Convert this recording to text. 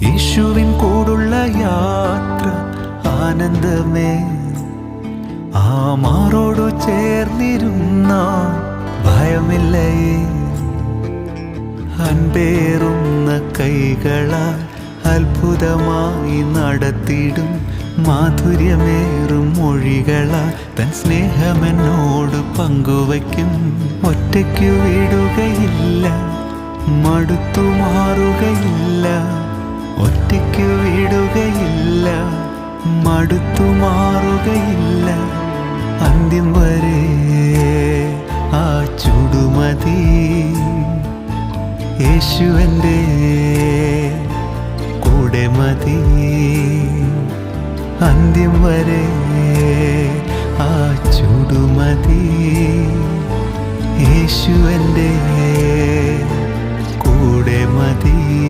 യേശുവിൻ കൂടുള്ള യാത്ര ആനന്ദമേ. ആ മാറോടു ചേർന്നിരുന്ന ഭയമില്ലേ. അൻപേറുന്ന കൈകളാൽ അത്ഭുതമായി നടത്തിടും മാധുര്യമേറും മൊഴികളാൽ തൻ സ്നേഹമെന്നോട് പങ്കുവയ്ക്കും. ഒറ്റയ്ക്കു വിടുകയില്ല, മടുത്തു മാറുകയില്ല. ഒറ്റയ്ക്കു വിടുകയില്ല, മടുത്തു മാറുകയില്ല. അന്ത്യം വരെ ആ ചുടുമതി. യേശു എൻ്റെ